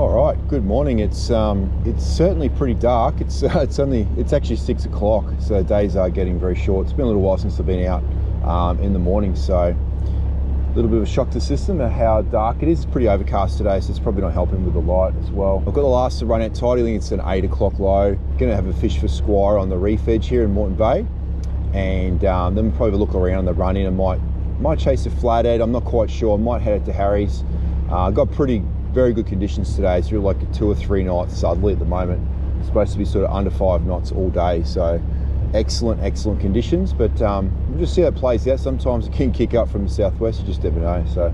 All right, good morning. It's certainly pretty dark. It's actually 6 o'clock, so days are getting very short. It's been a little while since I've been out in the morning, so a little bit of a shock to the system at how dark it is. It's pretty overcast today, so it's probably not helping with the light as well. I've got the last to run out tidy. I think it's an 8 o'clock low. Gonna have a fish for squire on the reef edge here in Moreton Bay, and then we'll probably look around the run in and might chase a flathead. I'm not quite sure. I might head out to Harry's. Got very good conditions today. It's really like a 2 or 3 night southerly at the moment. It's supposed to be sort of under 5 knots all day, so excellent conditions. But we'll just see how it plays out. Sometimes it can kick up from the southwest, you just never know. So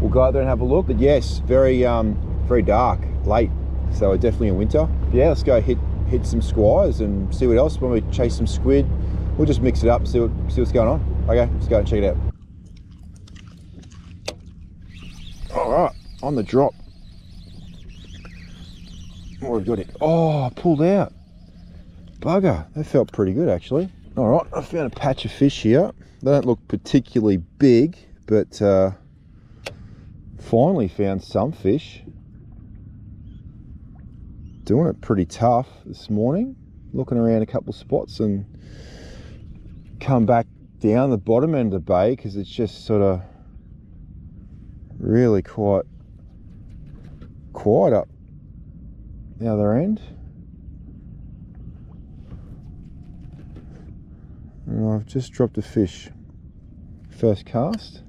we'll go out there and have a look. But yes, very dark, late, so definitely in winter. Yeah, let's go hit some squires and see what else. When we chase some squid, we'll just mix it up and see what's going on. Okay, let's go and check it out. All right, on the drop. Oh, we've got it. Oh, pulled out. Bugger. That felt pretty good, actually. All right, I found a patch of fish here. They don't look particularly big, but finally found some fish. Doing it pretty tough this morning. Looking around a couple spots and come back down the bottom end of the bay because it's just sort of really quite up the other end. And I've just dropped a fish. First cast.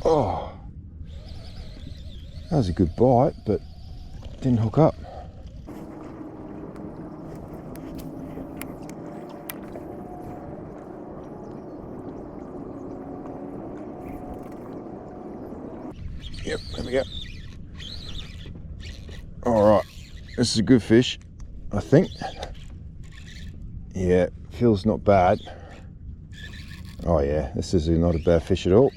Oh, that was a good bite, but didn't hook up. Yep, there we go. All right, this is a good fish, I think. Yeah, feels not bad. Oh yeah, this is not a bad fish at all.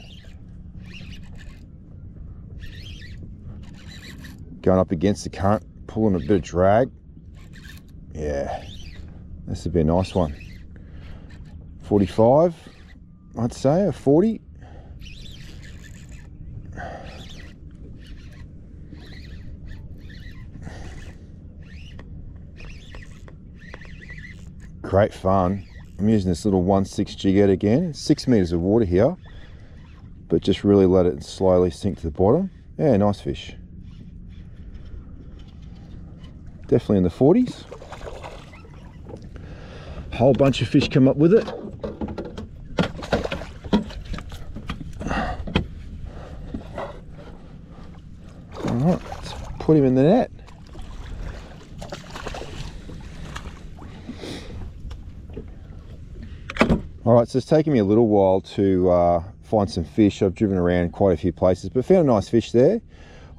Going up against the current, pulling a bit of drag. Yeah, this would be a nice one. 45, I'd say, or 40. Great fun. I'm using this little 1/6 jig head again. 6 meters of water here, but just really let it slowly sink to the bottom. Yeah, nice fish. Definitely in the 40s. Whole bunch of fish come up with it. All right, let's put him in the net. All right, so it's taken me a little while to find some fish. I've driven around quite a few places, but found a nice fish there.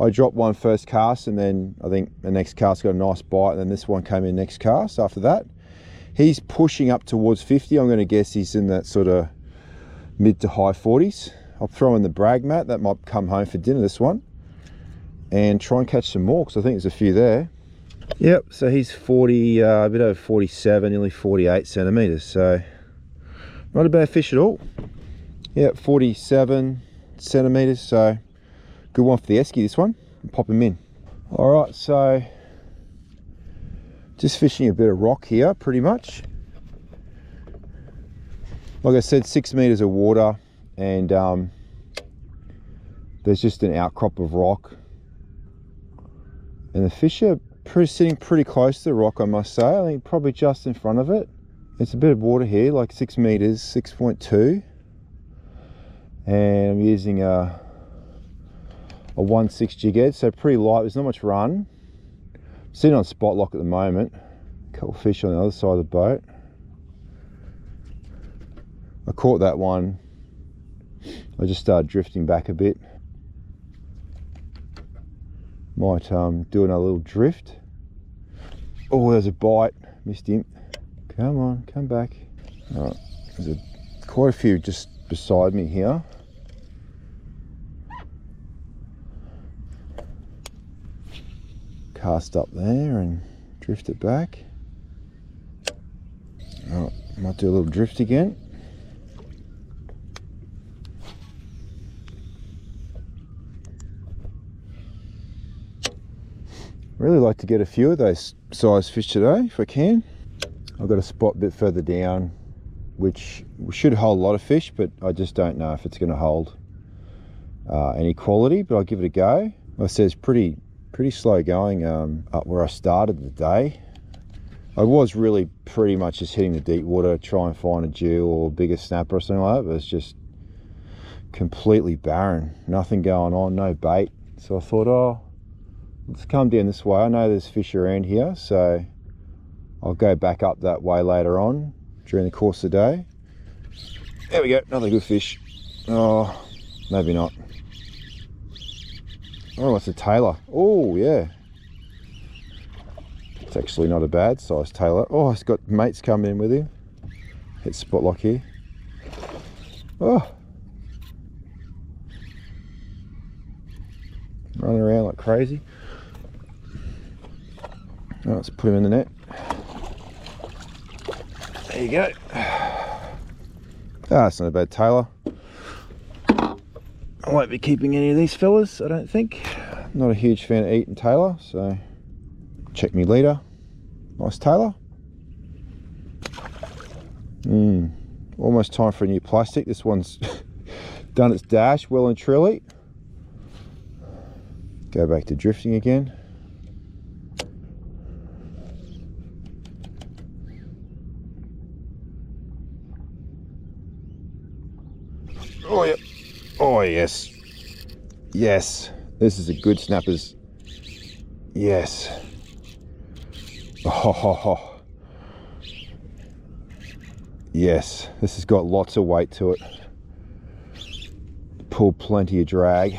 I dropped one first cast, and then I think the next cast got a nice bite, and then this one came in next cast after that. He's pushing up towards 50. I'm going to guess he's in that sort of mid to high 40s. I'll throw in the brag mat. That might come home for dinner, this one. And try and catch some more, because I think there's a few there. Yep, so he's 40, a bit over 47, nearly 48 centimeters. So not a bad fish at all. Yeah, 47 centimeters, so good one for the esky, this one. Pop him in. All right, so just fishing a bit of rock here, pretty much. Like I said, 6 meters of water, and there's just an outcrop of rock. And the fish are sitting pretty close to the rock, I must say. I think probably just in front of it. It's a bit of water here, like 6 meters, 6.2. And I'm using a 1/6 jig head, so pretty light. There's not much run. Sitting on spot lock at the moment. A couple of fish on the other side of the boat. I caught that one. I just started drifting back a bit. Might do another little drift. Oh, there's a bite. Missed him. Come on, come back. All right, there's quite a few just beside me here. Cast up there and drift it back. Oh, might do a little drift again. Really like to get a few of those size fish today if I can. I've got a spot a bit further down which should hold a lot of fish, but I just don't know if it's going to hold any quality, but I'll give it a go. Like I said, it's pretty slow going up where I started the day. I was really pretty much just hitting the deep water, try and find a Jew or a bigger snapper or something like that, but it's just completely barren, nothing going on, no bait. So I thought, oh, let's come down this way. I know there's fish around here, so I'll go back up that way later on during the course of the day. There we go, another good fish. Oh, maybe not. Oh, it's a tailor. Oh, yeah. It's actually not a bad size tailor. Oh, it's got mates coming in with him. Hit spot lock here. Oh. Running around like crazy. Oh, let's put him in the net. There you go. Ah, it's not a bad tailor. I won't be keeping any of these fellas, I don't think. Not a huge fan of eating tailor, so check me leader. Nice tailor. Almost time for a new plastic. This one's done its dash well and truly. Go back to drifting again. Oh, yeah. Oh, yes. Yes. This is a good snappers. Yes. Oh. Yes. This has got lots of weight to it. Pulled plenty of drag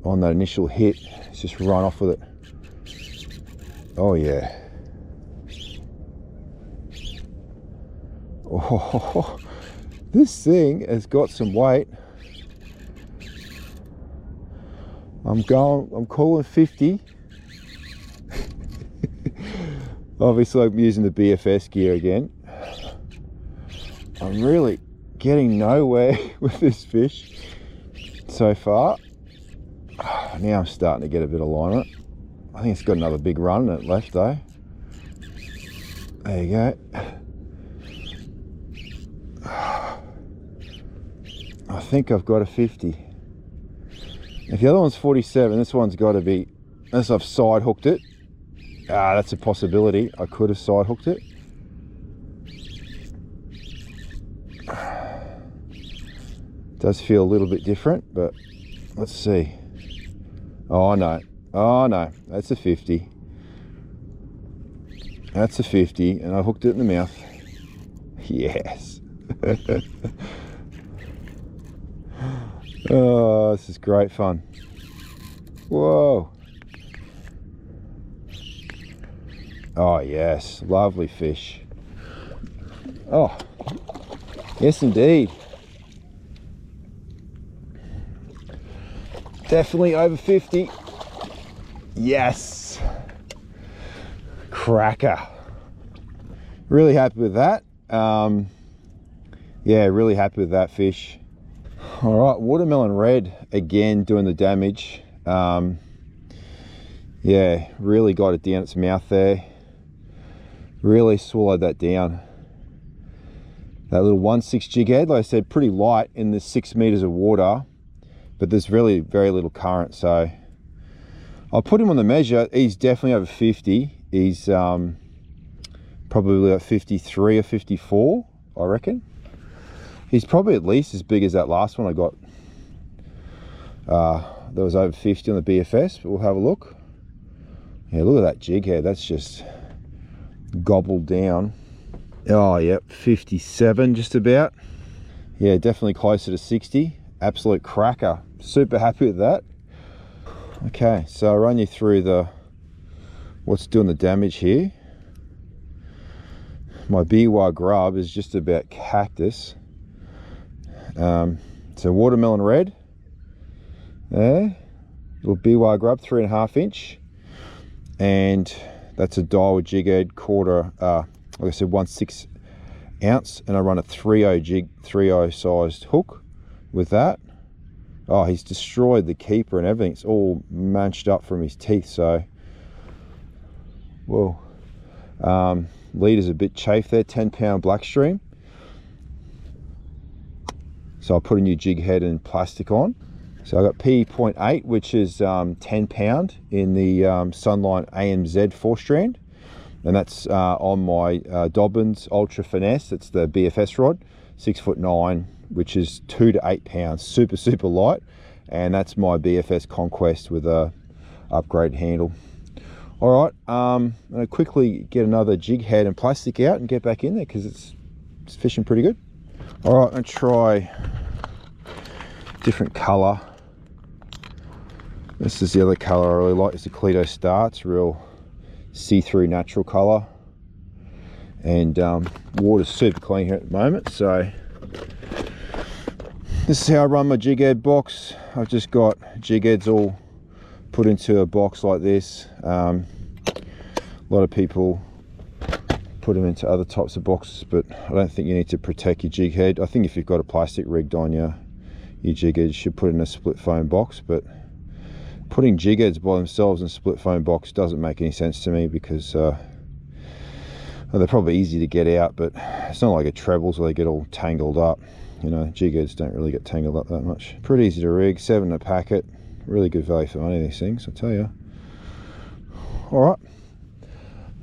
on that initial hit. It's just run off with it. Oh, yeah. Oh. This thing has got some weight. I'm calling 50. Obviously I'm using the BFS gear again. I'm really getting nowhere with this fish so far. Now I'm starting to get a bit of line on it. I think it's got another big run in it left though. There you go. I think I've got a 50. If the other one's 47, this one's got to be, unless I've side hooked it. That's a possibility. I could have side hooked it. Does feel a little bit different, but let's see. Oh no, that's a 50. That's a 50, and I hooked it in the mouth. Yes. Oh, this is great fun. Whoa. Oh yes, lovely fish. Oh, yes indeed. Definitely over 50. Yes. Cracker. Really happy with that. Yeah, really happy with that fish. All right, watermelon red again doing the damage. Yeah, really got it down its mouth there. Really swallowed that down. That little 1/6 jig head, like I said, pretty light in the 6 meters of water, but there's really very little current. So I'll put him on the measure. He's definitely over 50. He's probably at 53 or 54, I reckon. He's probably at least as big as that last one I got. That was over 50 on the BFS, but we'll have a look. Yeah, look at that jig head. That's just gobbled down. Oh, yep, 57 just about. Yeah, definitely closer to 60. Absolute cracker. Super happy with that. Okay, so I'll run you through what's doing the damage here. My BY grub is just about cactus. So watermelon red there, little BY grub, 3.5 inch, and that's a Daiwa jig head, quarter, like I said, 1/6 ounce, and I run a 3.0 sized hook with that. Oh, he's destroyed the keeper and everything. It's all manched up from his teeth, so Whoa. Leader's a bit chafed there, 10-pound black stream. So I'll put a new jig head and plastic on. So I got P.8, which is 10-pound in the Sunline AMZ 4-strand. And that's on my Dobbins Ultra Finesse. It's the BFS rod, 6'9", which is 2 to 8 pounds, super, super light. And that's my BFS Conquest with a upgrade handle. All right, I'm gonna quickly get another jig head and plastic out and get back in there because it's fishing pretty good. All right, I'm gonna try different color. This is the other color I really like, it's the Cleto Star. It's real see-through natural color, and water's super clean here at the moment. So this is how I run my jig head box. I've just got jig heads all put into a box like this. A lot of people put them into other types of boxes, but I don't think you need to protect your jig head. I think if you've got a plastic rigged on your jig head, you should put it in a split foam box, but putting jig heads by themselves in a split foam box doesn't make any sense to me because well, they're probably easy to get out, but it's not like a trebles where they get all tangled up. You know, jig heads don't really get tangled up that much. Pretty easy to rig, 7 a packet. Really good value for money, these things, I tell you. All right,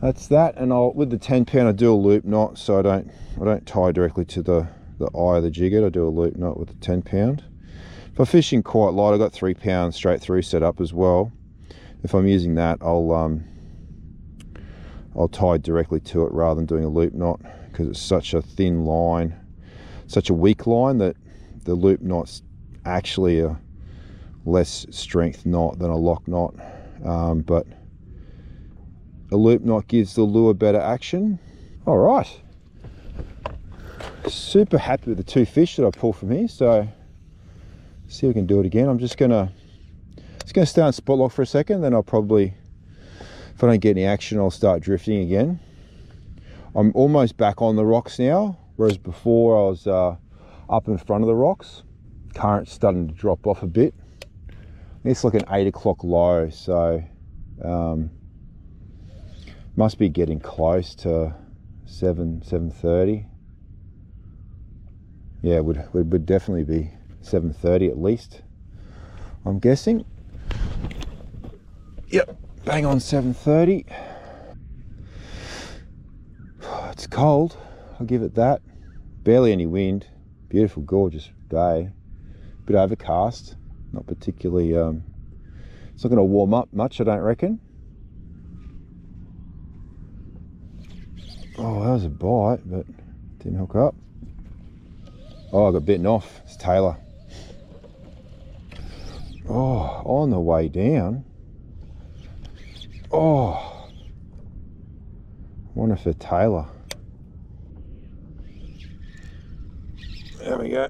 that's that. And with the 10-pound, I do a loop knot, so I don't tie directly to the eye of the jig head. I do a loop knot with the 10-pound. If I'm fishing quite light, I've got 3 pounds straight through set up as well. If I'm using that, I'll tie directly to it rather than doing a loop knot, because it's such a thin line, such a weak line, that the loop knot's actually a less strength knot than a lock knot. But a loop knot gives the lure better action. All right, super happy with the 2 fish that I pulled from here. So see if we can do it again. I'm just gonna stay on spot lock for a second, then I'll probably, if I don't get any action, I'll start drifting again. I'm almost back on the rocks now, whereas before I was up in front of the rocks. Current's starting to drop off a bit. It's like an 8 o'clock low, so must be getting close to 7:30. Yeah, it would definitely be 7:30 at least, I'm guessing. Yep, bang on 7:30. It's cold, I'll give it that. Barely any wind. Beautiful, gorgeous day. Bit overcast, not particularly, it's not going to warm up much, I don't reckon. Oh, that was a bite, but didn't hook up. Oh, I got bitten off. It's Taylor. Oh, on the way down. Oh, wonder if a Taylor. There we go.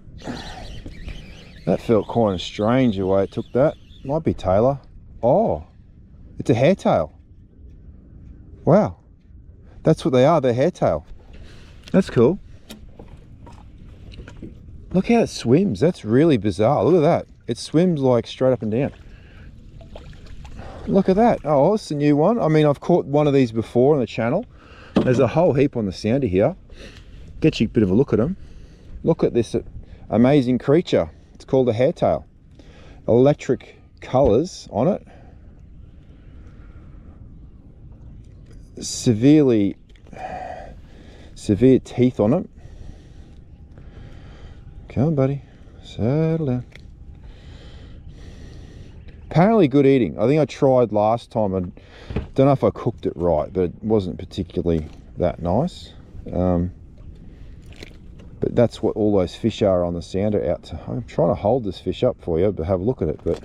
That felt kind of strange the way it took that. Might be Taylor. Oh, it's a hairtail. Wow, that's what they are. They're hairtail. That's cool. Look how it swims. That's really bizarre. Look at that. It swims like straight up and down. Look at that. Oh, it's a new one. I mean, I've caught one of these before on the channel. There's a whole heap on the sounder here. Get you a bit of a look at them. Look at this amazing creature. It's called a hairtail. Electric colors on it. Severe teeth on it. Come on, buddy. Settle down. Apparently good eating. I think I tried last time. I don't know if I cooked it right, but it wasn't particularly that nice. But that's what all those fish are on the sounder out to. I'm trying to hold this fish up for you, but have a look at it, but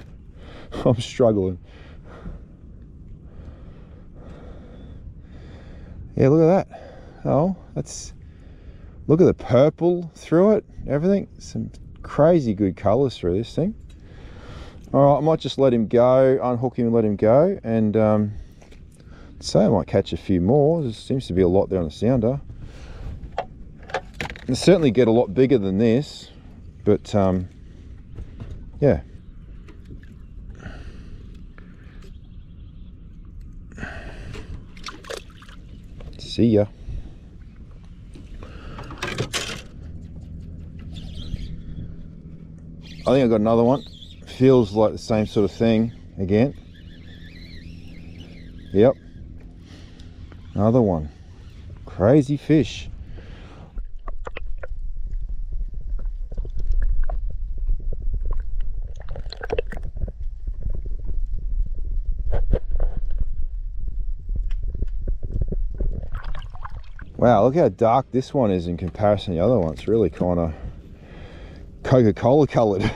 I'm struggling. Yeah, look at that. Oh, that's, look at the purple through it, everything. Some crazy good colors through this thing. All right, I might just let him go, unhook him and let him go, and so I might catch a few more. There seems to be a lot there on the sounder. They certainly get a lot bigger than this, but yeah. See ya. I think I got another one. Feels like the same sort of thing again. Yep. Another one. Crazy fish. Wow, look how dark this one is in comparison to the other one. It's really kind of Coca-Cola coloured.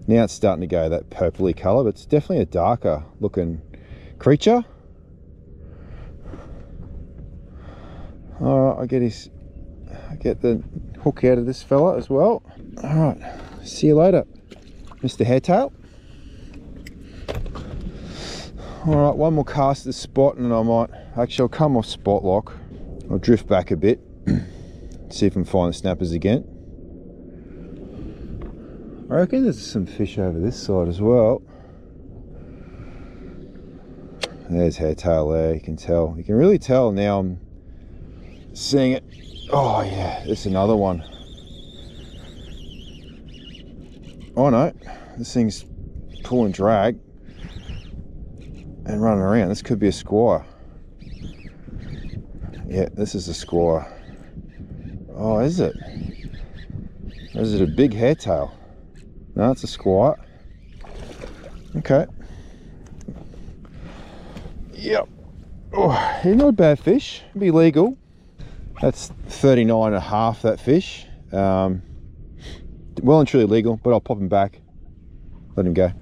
Now it's starting to go that purpley colour, but it's definitely a darker looking creature. Alright, I get the hook out of this fella as well. Alright, see you later, Mr. Hairtail. Alright, one more cast at the spot and I might, actually I'll come off spot lock. I'll drift back a bit, see if I can find the snappers again. I reckon there's some fish over this side as well. There's hairtail there, you can tell. You can really tell now I'm seeing it. Oh yeah, there's another one. Oh no, this thing's pulling drag and running around. This could be a squire. Yeah, this is a squire. Oh, is it? Or is it a big hairtail? No, it's a squire. Okay. Yep. Oh, he's not a bad fish. Be legal. That's 39.5, that fish. Well and truly legal, but I'll pop him back. Let him go.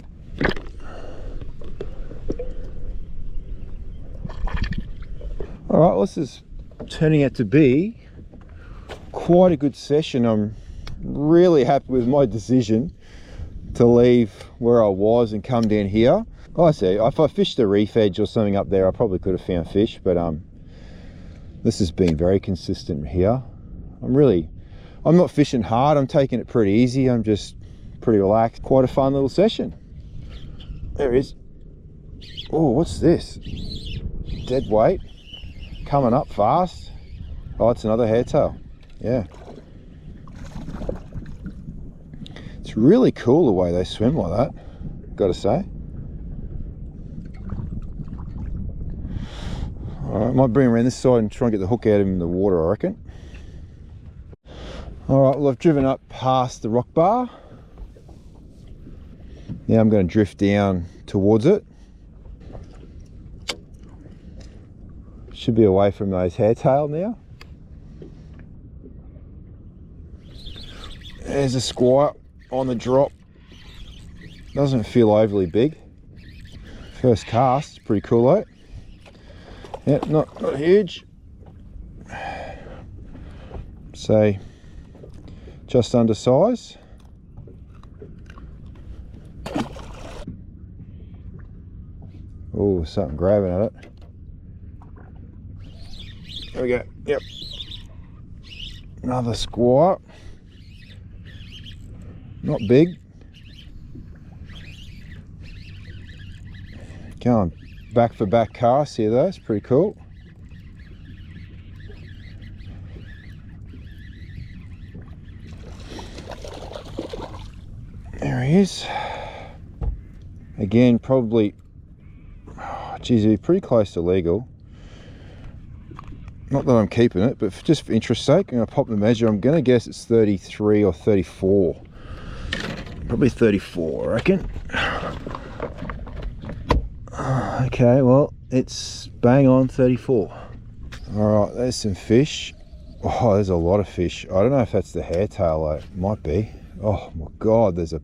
Alright, well, this is turning out to be quite a good session. I'm really happy with my decision to leave where I was and come down here. Like I say, if I fished a reef edge or something up there, I probably could have found fish, but this has been very consistent here. I'm not fishing hard, I'm taking it pretty easy, I'm just pretty relaxed. Quite a fun little session. There he is. Oh, what's this? Dead weight. Coming up fast. Oh, it's another hairtail. Yeah. It's really cool the way they swim like that, gotta say. Alright, might bring him around this side and try and get the hook out of him in the water, I reckon. Alright, well, I've driven up past the rock bar. Now I'm going to drift down towards it. Should be away from those hairtail now. There's a squire on the drop. Doesn't feel overly big. First cast, pretty cool though. Yep, not huge. Say just under size. Oh, something grabbing at it. There we go. Yep. Another squire. Not big. Going back for back cast here though, it's pretty cool. There he is. Again, probably, geez, he'd be pretty close to legal. Not that I'm keeping it, but just for interest's sake, I'm going to pop the measure. I'm going to guess it's 33 or 34. Probably 34, I reckon. Okay, well, it's bang on 34. All right, there's some fish. Oh, there's a lot of fish. I don't know if that's the hairtail, though. It might be. Oh my God, that's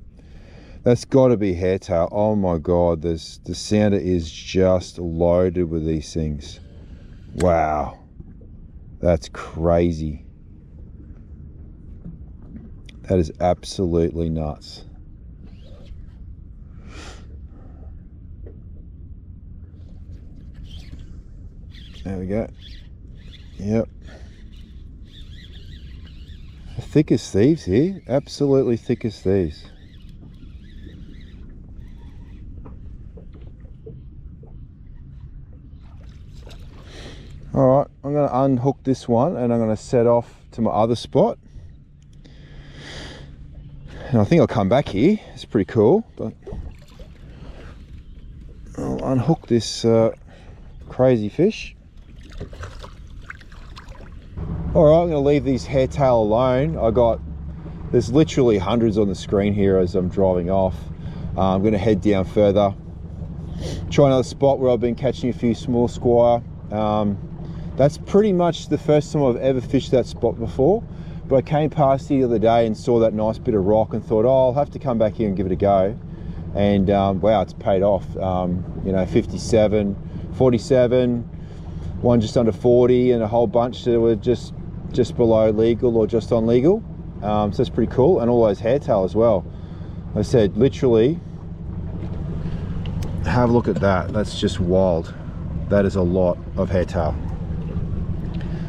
got to be hairtail. Oh my God, the sounder is just loaded with these things. Wow, that's crazy. That is absolutely nuts. There we go. Yep. Thick as thieves here. Absolutely thick as thieves. All right, I'm going to unhook this one and I'm going to set off to my other spot. And I think I'll come back here. It's pretty cool, but I'll unhook this crazy fish. All right, I'm going to leave these hairtail alone. There's literally hundreds on the screen here as I'm driving off. I'm going to head down further, try another spot where I've been catching a few small squire. That's pretty much the first time I've ever fished that spot before, but I came past here the other day and saw that nice bit of rock and thought, oh, I'll have to come back here and give it a go. And wow, it's paid off. 57, 47, one just under 40, and a whole bunch that were just below legal or just on legal. So that's pretty cool, and all those hairtail as well. I said, literally, have a look at that. That's just wild. That is a lot of hairtail.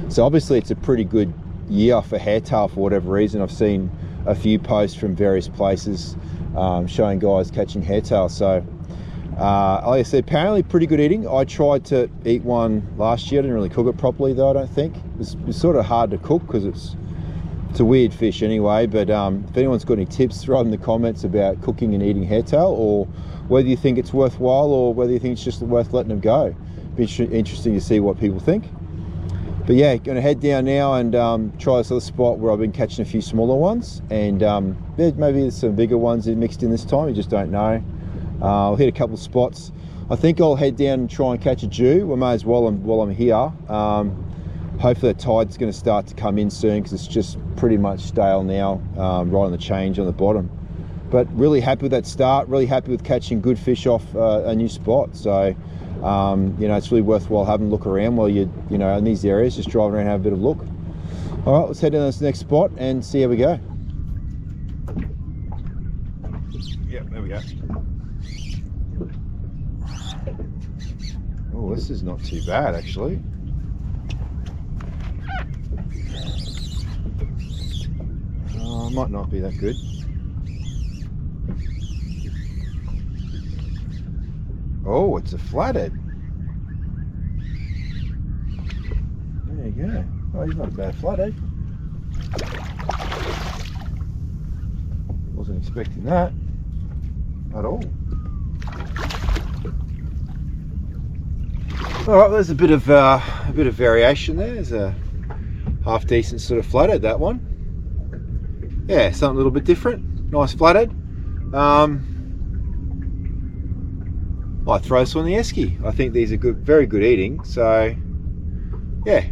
So obviously it's a pretty good year for hairtail for whatever reason. I've seen a few posts from various places showing guys catching hairtail. So like I said, apparently pretty good eating. I tried to eat one last year. I didn't really cook it properly though, I don't think. It's sort of hard to cook because it's a weird fish anyway. But if anyone's got any tips, throw in the comments about cooking and eating hairtail, or whether you think it's worthwhile or whether you think it's just worth letting them go. Be interesting to see what people think. But yeah, going to head down now and try this other spot where I've been catching a few smaller ones, and maybe there's some bigger ones mixed in this time, you just don't know. I'll hit a couple of spots. I think I'll head down and try and catch a Jew. I may as well while I'm here. Hopefully the tide's going to start to come in soon because it's just pretty much stale now, right on the change on the bottom. But really happy with that start, really happy with catching good fish off a new spot. So it's really worthwhile having a look around while you're in these areas, just driving around and have a bit of a look. All right, let's head down to this next spot and see how we go. Yep, there we go. Oh, this is not too bad actually. Might not be that good. Oh, it's a flathead. There you go. Oh, he's not a bad flathead. Wasn't expecting that at all. All right, there's a bit of variation there. There's a half decent sort of flathead, that one. Yeah, something a little bit different. Nice flathead. Might throw this on the esky. I think these are good, very good eating. So yeah,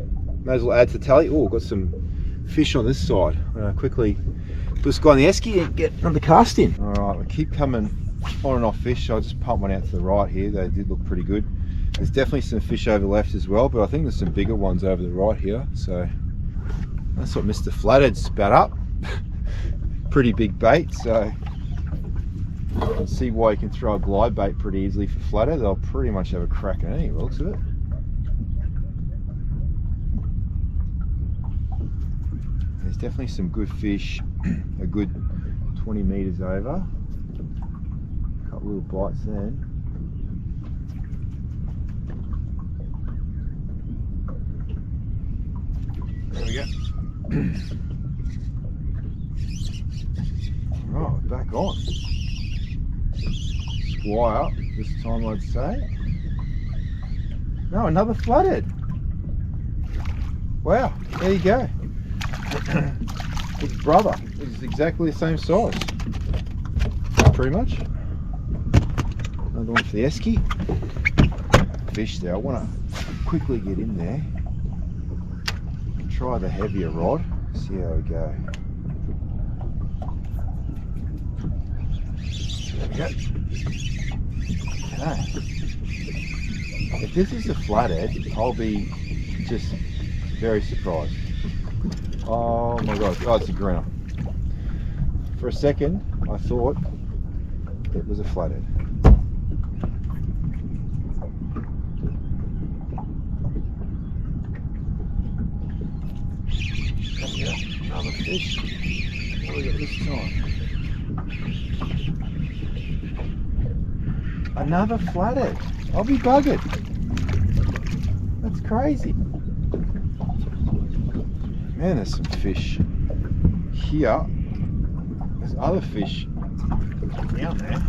may as well add to the tally. Oh, got some fish on this side. Quickly put this guy on the esky and get another cast in. All right, we keep coming on and off fish. I'll just pump one out to the right here. They did look pretty good. There's definitely some fish over the left as well, but I think there's some bigger ones over the right here. So that's what Mr. Flathead spat up. Pretty big bait, so you can see why you can throw a glide bait pretty easily for flathead. They'll pretty much have a crack at any looks of it. There's definitely some good fish, a good 20 meters over. A couple little bites then. There we go. Oh, back on. Squire, this time I'd say. No, another flathead. Wow, there you go. Big brother. It's exactly the same size. Pretty much. Another one for the esky. Fish there. I want to quickly get in there. Try the heavier rod. See how we go. There we go. Okay. If this is a flathead, I'll be just very surprised. Oh my god, oh, it's a grinner. For a second, I thought it was a flathead. Another fish. What do we got this time? Another flathead. I'll be buggered. That's crazy. Man, there's some fish here. There's other fish down there.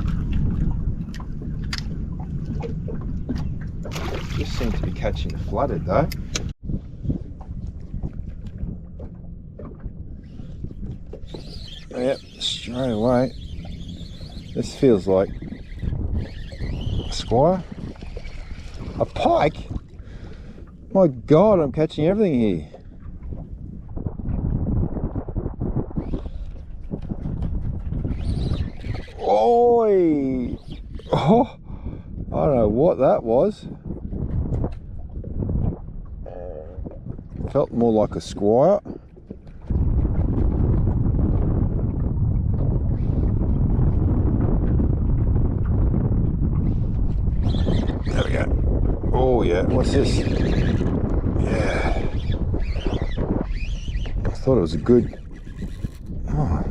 Just seem to be catching flooded though. Yep, straight away. This feels like a squire. A pike? My God, I'm catching everything here. Oi! Oh, I don't know what that was. Felt more like a squire. There we go. Oh yeah, what's this? Yeah. I thought it was a good... Oh.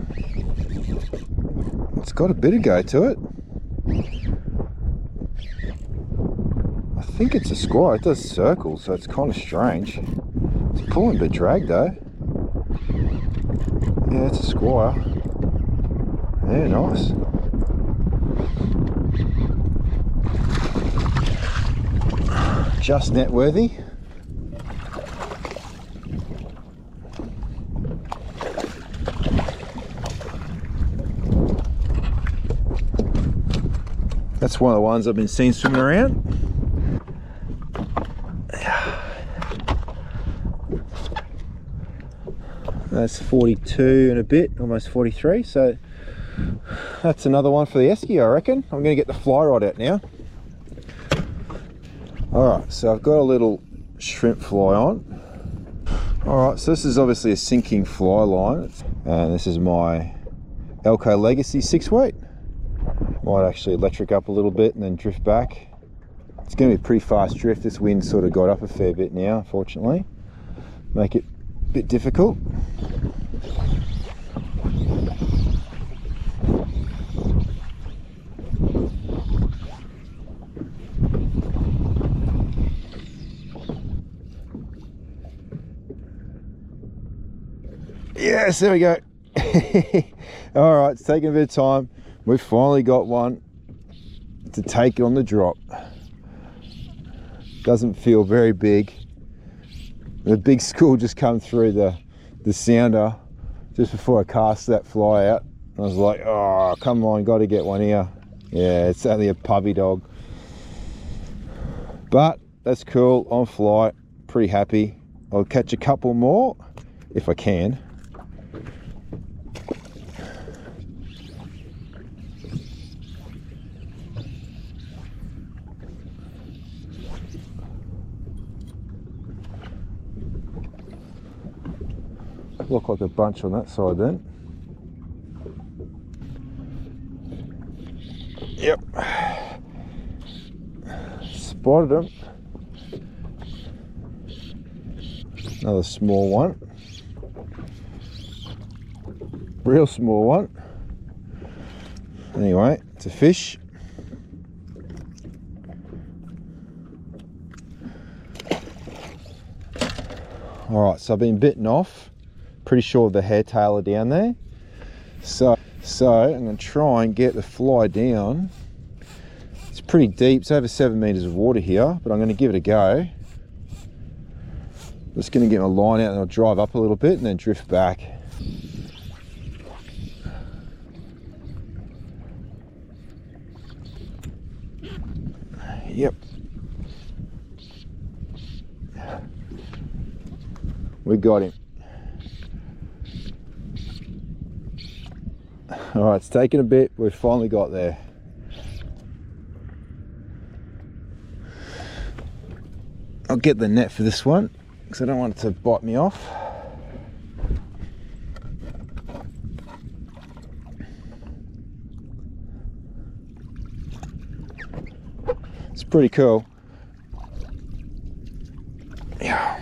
It's got a bit of go to it. I think it's a squire. It does circles, so it's kind of strange. It's pulling a bit drag though. Yeah, it's a squire. Yeah, nice. Just net worthy. That's one of the ones I've been seeing swimming around. That's 42 and a bit, almost 43. So that's another one for the esky, I reckon. I'm going to get the fly rod out now. Alright, so I've got a little shrimp fly on. Alright, so this is obviously a sinking fly line. And this is my Elco Legacy 6 weight. Might actually electric up a little bit and then drift back. It's going to be a pretty fast drift. This wind sort of got up a fair bit now, unfortunately. Make it a bit difficult. Yes, there we go. All right, it's taking a bit of time. We've finally got one to take on the drop. Doesn't feel very big. The big school just come through the sounder just before I cast that fly out. I was like, oh, come on, got to get one here. Yeah, it's only a puppy dog. But that's cool, on flight, pretty happy. I'll catch a couple more if I can. Look like a bunch on that side then. Yep. Spotted them. Another small one. Real small one. Anyway, it's a fish. Alright, so I've been bitten off. Pretty sure the hair tail are down there. So I'm going to try and get the fly down. It's pretty deep. It's over 7 meters of water here, but I'm going to give it a go. Just going to get my line out and I'll drive up a little bit and then drift back. Yep. We got him. All right, it's taken a bit. We've finally got there. I'll get the net for this one because I don't want it to bite me off. It's pretty cool. Yeah.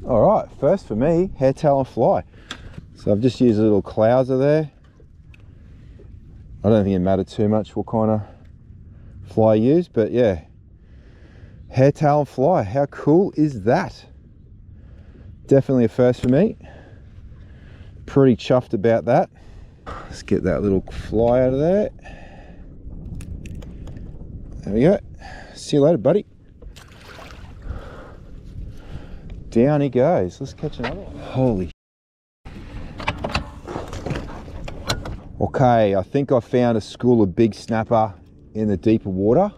All right, first for me, hair, tail and fly. So I've just used a little clouser there. I don't think it mattered too much what kind of fly I use, but yeah. Hair, tail and fly, how cool is that? Definitely a first for me. Pretty chuffed about that. Let's get that little fly out of there. There we go. See you later, buddy. Down he goes. Let's catch another one. Holy. Okay, I think I found a school of big snapper in the deeper water.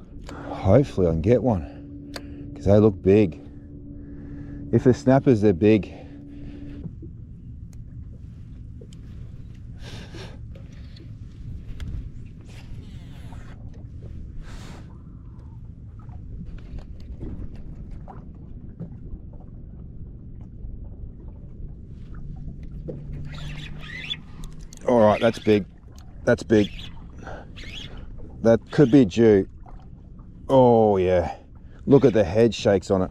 Hopefully I can get one, because they look big. If they're snappers, they're big. All right, that's big. That's big. That could be a Jew. Oh yeah. Look at the head shakes on it.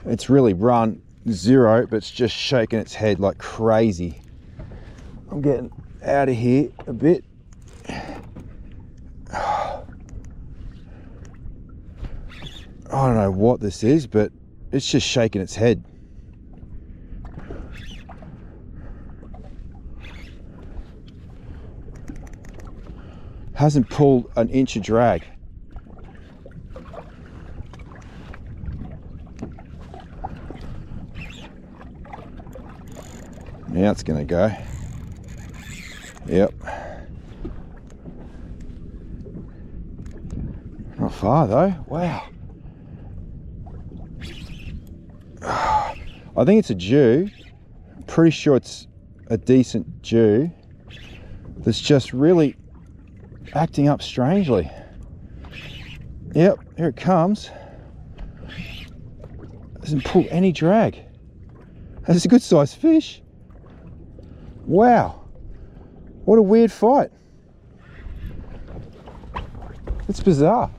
It's really run zero, but it's just shaking its head like crazy. I'm getting out of here a bit. I don't know what this is, but it's just shaking its head. Hasn't pulled an inch of drag. Now it's gonna go. Yep. Not far though. Wow. I think it's a Jew. I'm pretty sure it's a decent Jew that's just really acting up strangely. Yep, here it comes. Doesn't pull any drag. That's a good sized fish. Wow, what a weird fight. It's bizarre.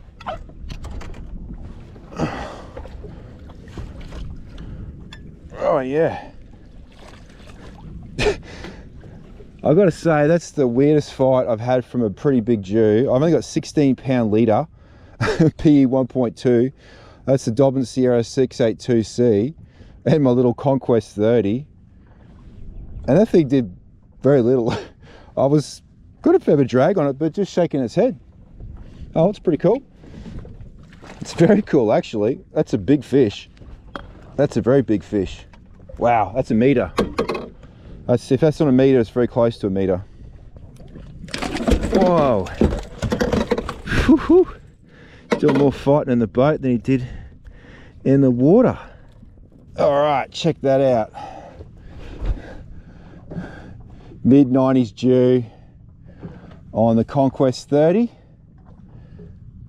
Oh yeah. I've got to say, that's the weirdest fight I've had from a pretty big Jew. I've only got 16-pound leader, PE 1.2. That's the Dobbin Sierra 682C, and my little Conquest 30. And that thing did very little. I was got a fair bit of drag on it, but just shaking its head. Oh, it's pretty cool. It's very cool, actually. That's a big fish. That's a very big fish. Wow, that's a meter. If that's not a meter, it's very close to a meter. Whoa. Whew. Doing more fighting in the boat than he did in the water. All right, check that out. Mid-90s Jew on the Conquest 30.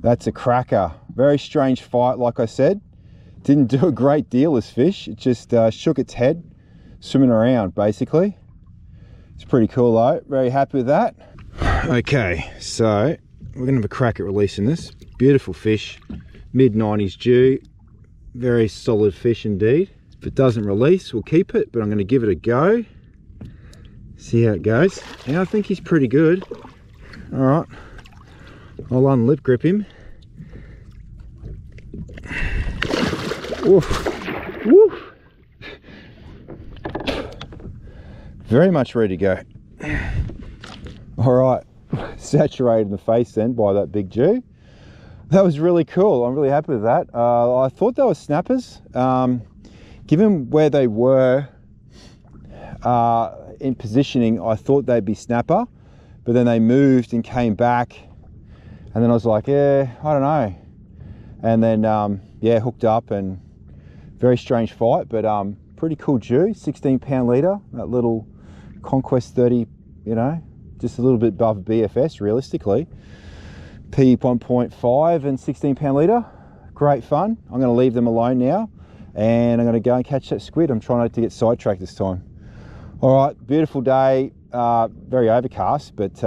That's a cracker. Very strange fight, like I said. Didn't do a great deal, this fish. It just shook its head, swimming around basically. It's pretty cool though. Very happy with that. Okay, so we're gonna have a crack at releasing this. Beautiful fish, mid-90s Jew. Very solid fish indeed. If it doesn't release, we'll keep it, but I'm gonna give it a go. See how it goes. Yeah, I think he's pretty good. All right, I'll unlip grip him. Woof, woof. Very much ready to go. All right, saturated in the face then by that big Jew. That was really cool. I'm really happy with that. I thought they were snappers. Given where they were in positioning, I thought they'd be snapper, but then they moved and came back, and then I was like, yeah, I don't know. And then, yeah, hooked up, and very strange fight, but pretty cool Jew, 16-pound leader, that little Conquest 30, you know, just a little bit above BFS realistically. P 1.5 and 16-pound leader, great fun. I'm going to leave them alone now, and I'm going to go and catch that squid. I'm trying not to get sidetracked this time. All right, beautiful day, very overcast, but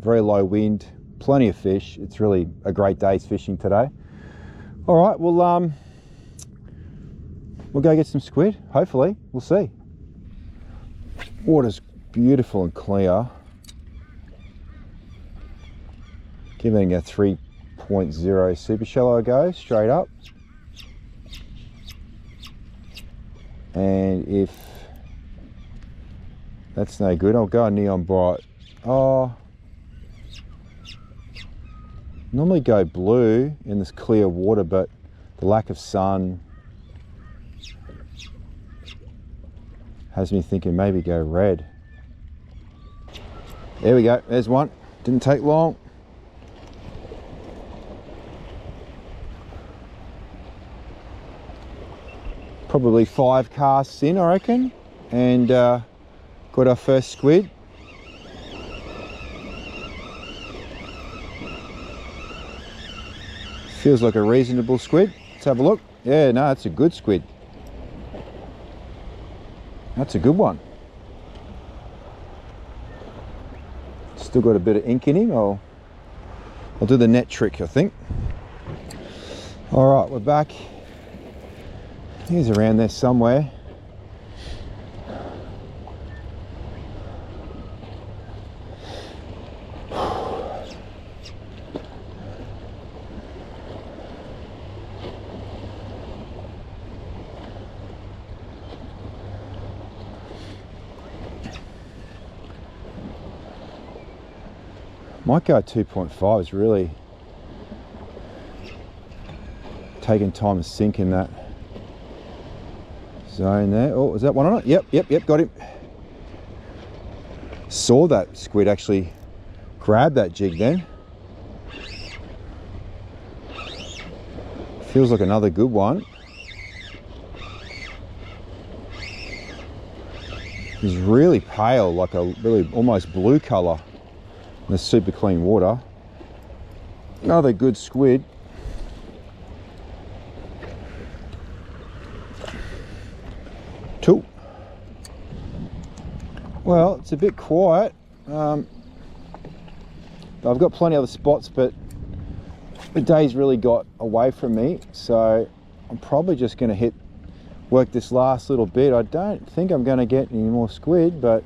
very low wind, plenty of fish. It's really a great day's fishing today. All right, well, we'll go get some squid, hopefully. We'll see. Water's beautiful and clear. Giving a 3.0 super shallow a go, straight up. And if That's no good. I'll go neon bright. Oh, normally go blue in this clear water, but the lack of sun has me thinking maybe go red. There we go, there's one. Didn't take long. Probably 5 casts in, I reckon, and got our first squid. Feels like a reasonable squid. Let's have a look. Yeah, no, that's a good squid. That's a good one. Still got a bit of ink in him. I'll do the net trick, I think. All right, we're back. He's around there somewhere. Might go 2.5. Is really taking time to sink in that zone there. Oh, is that one on it? Yep, got him. Saw that squid actually grab that jig then. Feels like another good one. He's really pale, like a really almost blue colour. The super clean water. Another good squid. Two. Well, it's a bit quiet. I've got plenty of other spots, but the day's really got away from me, so I'm probably just going to work this last little bit. I don't think I'm going to get any more squid, but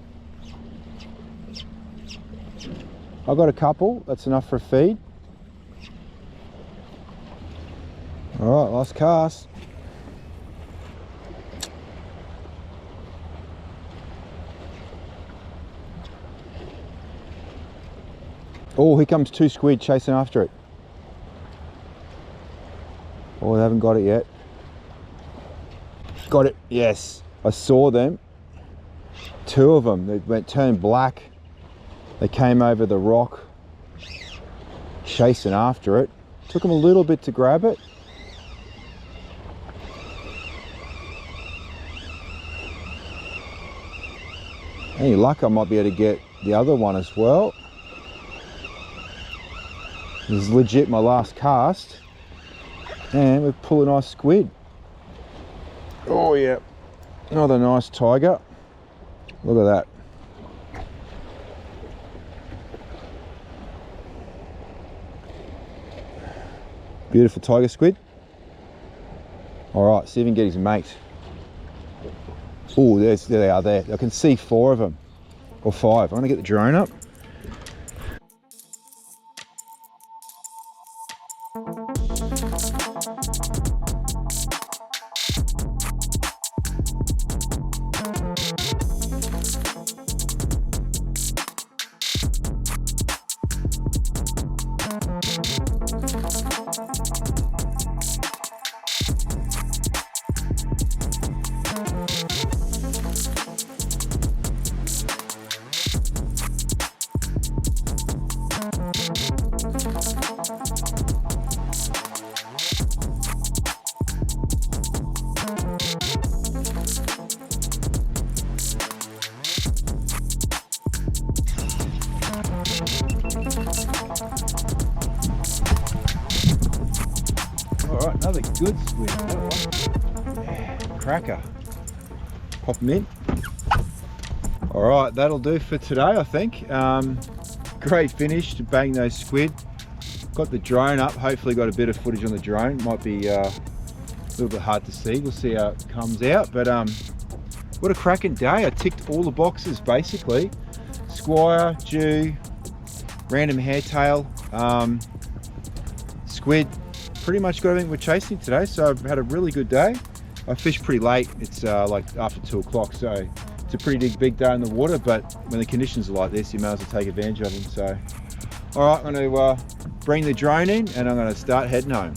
I've got a couple. That's enough for a feed. All right, last cast. Oh, here comes 2 squid chasing after it. Oh, they haven't got it yet. Got it, yes. I saw them. 2 of them, they turned black. They came over the rock, chasing after it. Took them a little bit to grab it. Any luck, I might be able to get the other one as well. This is legit my last cast. And we've pulled a nice squid. Oh yeah, another nice tiger. Look at that. Beautiful tiger squid. All right, see if we can get his mate. Oh, there they are there. I can see 4 of them, or 5. I'm gonna get the drone up. All right, another good squid. Yeah, cracker. Pop them in. All right, that'll do for today, I think. Great finish to bang those squid. Got the drone up. Hopefully got a bit of footage on the drone. Might be a little bit hard to see. We'll see how it comes out. But what a cracking day. I ticked all the boxes basically. Squire, Jew, random hairtail, squid. Pretty much got everything we're chasing today, so I've had a really good day. I fished pretty late. It's like after 2 o'clock, so It's a pretty big day in the water, but when the conditions are like this, you might as well take advantage of them. So, all right, I'm going to bring the drone in and I'm going to start heading home.